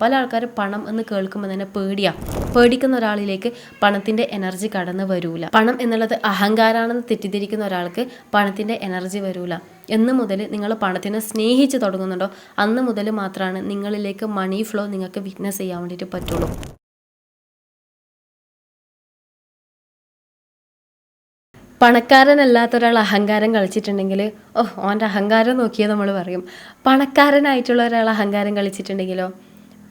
പല ആൾക്കാർ പണം എന്ന് കേൾക്കുമ്പോൾ തന്നെ പേടിക്കുന്ന ഒരാളിലേക്ക് പണത്തിൻ്റെ എനർജി കടന്നു വരൂല. പണം എന്നുള്ളത് അഹങ്കാരമാണെന്ന് തെറ്റിദ്ധരിക്കുന്ന ഒരാൾക്ക് പണത്തിൻ്റെ എനർജി വരൂല. എന്ന് മുതൽ നിങ്ങൾ പണത്തിനെ സ്നേഹിച്ച് തുടങ്ങുന്നുണ്ടോ അന്ന് മുതൽ മാത്രമാണ് നിങ്ങളിലേക്ക് മണി ഫ്ലോ നിങ്ങൾക്ക് വിറ്റ്നസ് ചെയ്യാൻ വേണ്ടിയിട്ട് പറ്റുള്ളൂ. പണക്കാരനല്ലാത്ത ഒരാൾ അഹങ്കാരം കളിച്ചിട്ടുണ്ടെങ്കിൽ ഓൻ്റെ അഹങ്കാരം നോക്കിയാൽ നമ്മൾ പറയും. പണക്കാരനായിട്ടുള്ള ഒരാൾ അഹങ്കാരം കളിച്ചിട്ടുണ്ടെങ്കിലോ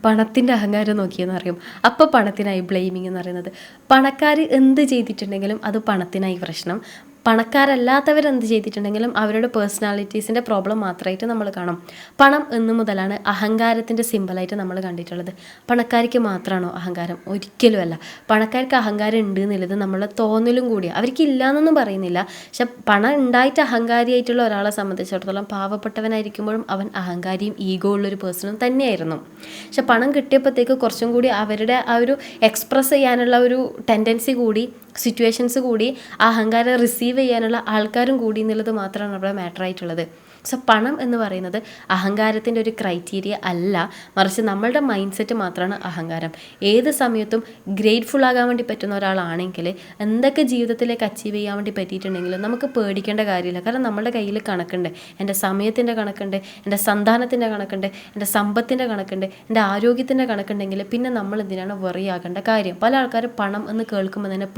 പണത്തിൻ്റെ അഹങ്കാരം നോക്കിയെന്ന് പറയും. അപ്പോൾ പണത്തിനായി ബ്ലെയിമിങ് എന്ന് പറയുന്നത്. പണക്കാർ എന്ത് ചെയ്തിട്ടുണ്ടെങ്കിലും അത് പണത്തിനായി പ്രശ്നം. പണക്കാരല്ലാത്തവരെന്ത് ചെയ്തിട്ടുണ്ടെങ്കിലും അവരുടെ പേഴ്സണാലിറ്റീസിൻ്റെ പ്രോബ്ലം മാത്രമായിട്ട് നമ്മൾ കാണും. പണം എന്ന് മുതലാണ് അഹങ്കാരത്തിൻ്റെ സിമ്പിളായിട്ട് നമ്മൾ കണ്ടിട്ടുള്ളത്. പണക്കാർക്ക് മാത്രമാണോ അഹങ്കാരം? ഒരിക്കലുമല്ല. പണക്കാർക്ക് അഹങ്കാരം ഉണ്ട് എന്നുള്ളത് നമ്മളെ തോന്നലും കൂടിയാണ്. അവർക്ക് ഇല്ലയെന്നൊന്നും പറയുന്നില്ല. പക്ഷെ പണം ഉണ്ടായിട്ട് അഹങ്കാരിയായിട്ടുള്ള ഒരാളെ സംബന്ധിച്ചിടത്തോളം പാവപ്പെട്ടവനായിരിക്കുമ്പോഴും അവൻ അഹങ്കാരിയും ഈഗോ ഉള്ളൊരു പേഴ്സണും തന്നെയായിരുന്നു. പക്ഷെ പണം കിട്ടിയപ്പോഴത്തേക്ക് കുറച്ചും കൂടി അവരുടെ ആ ഒരു എക്സ്പ്രസ് ചെയ്യാനുള്ള ഒരു ടെൻഡൻസി കൂടി, സിറ്റുവേഷൻസ് കൂടി, ആ അഹങ്കാരം റിസീവ് ചെയ്യാനുള്ള ആൾക്കാരും കൂടി എന്നുള്ളത് മാത്രമാണ് അവിടെ മാറ്റർ ആയിട്ടുള്ളത്. സോ പണം എന്ന് പറയുന്നത് അഹങ്കാരത്തിൻ്റെ ഒരു ക്രൈറ്റീരിയ അല്ല, മറിച്ച് നമ്മളുടെ മൈൻഡ് സെറ്റ് മാത്രമാണ് അഹങ്കാരം. ഏത് സമയത്തും ഗ്രേറ്റ്ഫുൾ ആകാൻ വേണ്ടി പറ്റുന്ന ഒരാളാണെങ്കിൽ എന്തൊക്കെ ജീവിതത്തിലേക്ക് അച്ചീവ് ചെയ്യാൻ വേണ്ടി പറ്റിയിട്ടുണ്ടെങ്കിലും നമുക്ക് പേടിക്കേണ്ട കാര്യമില്ല. കാരണം നമ്മുടെ കയ്യിൽ കണക്കുണ്ട്. എൻ്റെ സമയത്തിൻ്റെ കണക്കുണ്ട്, എൻ്റെ സന്താനത്തിൻ്റെ കണക്കുണ്ട്, എൻ്റെ സമ്പത്തിൻ്റെ കണക്കുണ്ട്, എൻ്റെ ആരോഗ്യത്തിൻ്റെ കണക്കുണ്ടെങ്കിൽ പിന്നെ നമ്മൾ എന്തിനാണ് വറി ആകേണ്ട കാര്യം? പല ആൾക്കാരും പണം എന്ന് കേൾക്കുമ്പോൾ തന്നെ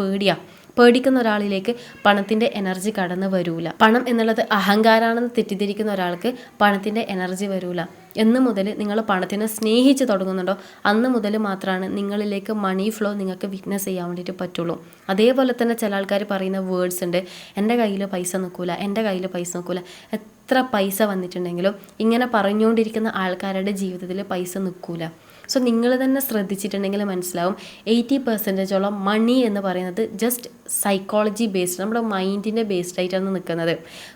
പേടിക്കുന്ന ഒരാളിലേക്ക് പണത്തിൻ്റെ എനർജി കടന്നു വരൂല. പണം എന്നുള്ളത് അഹങ്കാരമാണെന്ന് തെറ്റിദ്ധരിക്കുന്ന ഒരാൾക്ക് പണത്തിൻ്റെ എനർജി വരൂല. എന്ന് മുതൽ നിങ്ങൾ പണത്തിനെ സ്നേഹിച്ച് തുടങ്ങുന്നുണ്ടോ അന്ന് മുതൽ മാത്രമാണ് നിങ്ങളിലേക്ക് മണി ഫ്ലോ നിങ്ങൾക്ക് വിറ്റ്നസ് ചെയ്യാൻ വേണ്ടിയിട്ട് പറ്റുള്ളൂ. അതേപോലെ തന്നെ ചില ആൾക്കാർ പറയുന്ന വേർഡ്സ് ഉണ്ട്, എൻ്റെ കയ്യിൽ പൈസ നിൽക്കൂല, എൻ്റെ കയ്യിൽ പൈസ നിൽക്കൂല. എത്ര പൈസ വന്നിട്ടുണ്ടെങ്കിലും ഇങ്ങനെ പറഞ്ഞുകൊണ്ടിരിക്കുന്ന ആൾക്കാരുടെ ജീവിതത്തിൽ പൈസ നിൽക്കൂല. സോ നിങ്ങൾ തന്നെ ശ്രദ്ധിച്ചിട്ടുണ്ടെങ്കിൽ മനസ്സിലാവും 80% മണി എന്ന് പറയുന്നത് ജസ്റ്റ് സൈക്കോളജി ബേസ്ഡ്, നമ്മുടെ മൈൻഡിൻ്റെ ബേസ്ഡ് ആയിട്ടാണ് നിൽക്കുന്നത്.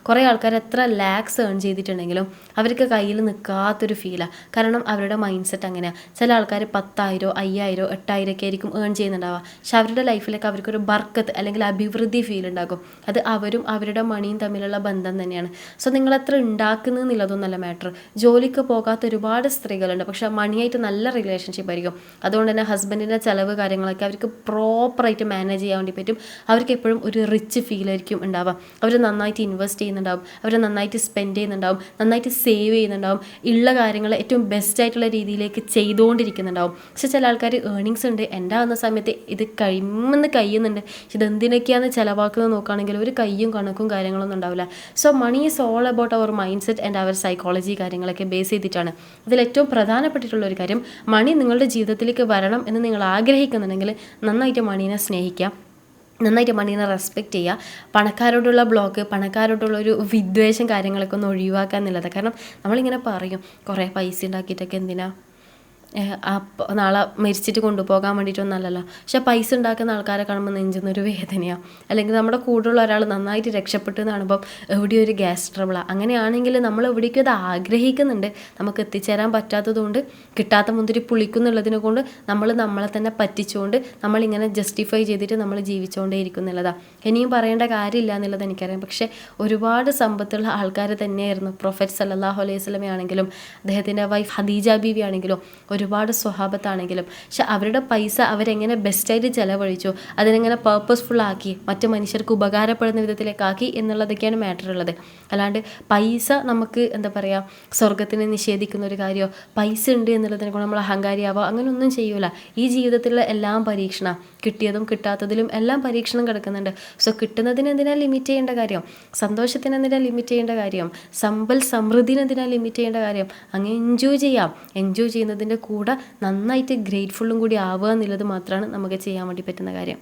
കുറേ ആൾക്കാർ എത്ര ലാക്സ് ഏൺ ചെയ്തിട്ടുണ്ടെങ്കിലും അവർക്ക് കയ്യിൽ നിൽക്കാത്തൊരു ഫീലാണ്. കാരണം അവരുടെ മൈൻഡ് സെറ്റ് അങ്ങനെയാണ്. ചില ആൾക്കാർ 10,000, 5,000, 8,000 ഒക്കെ ആയിരിക്കും ഏൺ ചെയ്യുന്നുണ്ടാവുക. പക്ഷെ അവരുടെ ലൈഫിലേക്ക് അവർക്കൊരു ബർക്കത്ത് അല്ലെങ്കിൽ അഭിവൃദ്ധി ഫീൽ ഉണ്ടാകും. അത് അവരും അവരുടെ മണിയും തമ്മിലുള്ള ബന്ധം തന്നെയാണ്. സോ നിങ്ങൾ എത്ര ഉണ്ടാക്കുന്നു എന്നുള്ളതൊന്നല്ല മാറ്റർ. ജോലിക്ക് പോകാത്ത ഒരുപാട് സ്ത്രീകളുണ്ട്, പക്ഷെ മണിയായിട്ട് നല്ല റിലേഷൻഷിപ്പ് ആയിരിക്കും. അതുകൊണ്ട് തന്നെ ഹസ്ബൻഡിൻ്റെ ചിലവ് കാര്യങ്ങളൊക്കെ അവർക്ക് പ്രോപ്പറായിട്ട് മാനേജ് ചെയ്യാൻ വേണ്ടി പറ്റും. അവർക്ക് എപ്പോഴും ഒരു റിച്ച് ഫീൽ ആയിരിക്കും ഉണ്ടാവുക. അവർ നന്നായിട്ട് ഇൻവെസ്റ്റ് ചെയ്യുന്നുണ്ടാവും, അവർ നന്നായിട്ട് സ്പെൻഡ് ചെയ്യുന്നുണ്ടാവും, നന്നായിട്ട് സേവ് ചെയ്യുന്നുണ്ടാവും, ഉള്ള കാര്യങ്ങൾ ഏറ്റവും ബെസ്റ്റ് ആയിട്ടുള്ള രീതിയിലേക്ക് ചെയ്തുകൊണ്ടിരിക്കുന്നുണ്ടാവും. പക്ഷെ ചില ആൾക്കാർ ഏർണിങ്സ് ഉണ്ട്, എൻ്റെ ആവുന്ന സമയത്ത് ഇത് കഴിയുന്നുണ്ട്, ഇതെന്തിനൊക്കെയാണ് ചിലവാക്കുന്നത് നോക്കുകയാണെങ്കിൽ ഒരു കയ്യും കണക്കും കാര്യങ്ങളൊന്നും ഉണ്ടാവില്ല. So money is all about our mind set and our psychology കാര്യങ്ങളൊക്കെ ബേസ് ചെയ്തിട്ടാണ്. ഇതിൽ ഏറ്റവും പ്രധാനപ്പെട്ടിട്ടുള്ള ഒരു കാര്യം, മണി നിങ്ങളുടെ ജീവിതത്തിലേക്ക് വരണം എന്ന് നിങ്ങൾ ആഗ്രഹിക്കുന്നുണ്ടെങ്കിൽ നന്നായിട്ട് മണീനെ സ്നേഹിക്കുക, നന്നായിട്ട് മണീനെ റെസ്പെക്റ്റ് ചെയ്യുക. പണക്കാരോടുള്ള ബ്ലോക്ക്, പണക്കാരോടുള്ള ഒരു വിദ്വേഷം കാര്യങ്ങളൊക്കെ ഒന്ന് ഒഴിവാക്കുക എന്നുള്ളത്. കാരണം നമ്മളിങ്ങനെ പറയും കുറേ പൈസ ഉണ്ടാക്കിയിട്ടൊക്കെ എന്തിനാ, നാളെ മരിച്ചിട്ട് കൊണ്ടുപോകാൻ വേണ്ടിയിട്ടൊന്നല്ലല്ലോ. പക്ഷെ പൈസ ഉണ്ടാക്കുന്ന ആൾക്കാരെ കാണുമ്പോൾ നെഞ്ചുന്നൊരു വേദനയാണ്. അല്ലെങ്കിൽ നമ്മുടെ കൂടെയുള്ള ഒരാൾ നന്നായിട്ട് രക്ഷപ്പെട്ടു എന്ന് കാണുമ്പം എവിടെയോ ഒരു ഗ്യാസ് ട്രബിളാണ്. അങ്ങനെയാണെങ്കിൽ നമ്മൾ എവിടേക്കും അത് ആഗ്രഹിക്കുന്നുണ്ട്, നമുക്ക് എത്തിച്ചേരാൻ പറ്റാത്തതുകൊണ്ട്, കിട്ടാത്ത മുന്തിരി പുളിക്കുന്നുള്ളതിനെ കൊണ്ട് നമ്മളെ തന്നെ പറ്റിച്ചുകൊണ്ട് നമ്മളിങ്ങനെ ജസ്റ്റിഫൈ ചെയ്തിട്ട് നമ്മൾ ജീവിച്ചുകൊണ്ടേ ഇരിക്കുന്നുള്ളതാണ്. ഇനിയും പറയേണ്ട കാര്യമില്ല എന്നുള്ളത് എനിക്കറിയാം. പക്ഷേ ഒരുപാട് സമ്പത്തുള്ള ആൾക്കാർ തന്നെയായിരുന്നു. പ്രൊഫറ്റ് സല്ലല്ലാഹു അലൈഹി വസല്ലമ ആണെങ്കിലും അദ്ദേഹത്തിൻ്റെ വൈഫ് ഖദീജ ബീവി ആണെങ്കിലും ഒരുപാട് സ്വഹാബത്താണെങ്കിലും, പക്ഷെ അവരുടെ പൈസ അവരെങ്ങനെ ബെസ്റ്റായിട്ട് ചിലവഴിച്ചു, അതിനെങ്ങനെ പേർപ്പസ്ഫുൾ ആക്കി, മറ്റു മനുഷ്യർക്ക് ഉപകാരപ്പെടുന്ന വിധത്തിലേക്കാക്കി എന്നുള്ളതൊക്കെയാണ് മാറ്റർ ഉള്ളത്. അല്ലാണ്ട് പൈസ നമുക്ക് എന്താ പറയുക സ്വർഗത്തിനെ നിഷേധിക്കുന്ന ഒരു കാര്യമോ, പൈസ ഉണ്ട് എന്നുള്ളതിനെ കൊണ്ട് നമ്മൾ അഹങ്കാരിയാവോ, അങ്ങനെയൊന്നും ചെയ്യൂല. ഈ ജീവിതത്തിലുള്ള എല്ലാം പരീക്ഷണം, കിട്ടിയതും കിട്ടാത്തതിലും എല്ലാം പരീക്ഷണം കിടക്കുന്നുണ്ട്. സോ കിട്ടുന്നതിന് എന്തിനാ ലിമിറ്റ് ചെയ്യേണ്ട കാര്യം, സന്തോഷത്തിന് എന്തിനാ ലിമിറ്റ് ചെയ്യേണ്ട കാര്യം, സമ്പൽ സമൃദ്ധിന് എന്തിനാ ലിമിറ്റ് ചെയ്യേണ്ട കാര്യം? അങ്ങനെ എൻജോയ് ചെയ്യാം. എൻജോയ് ചെയ്യുന്നതിൻ്റെ കൂടെ നന്നായിട്ട് ഗ്രേറ്റ്ഫുള്ളും കൂടി ആവുക എന്നുള്ളത് മാത്രമാണ് നമുക്ക് ചെയ്യാൻ വേണ്ടി പറ്റുന്ന കാര്യം.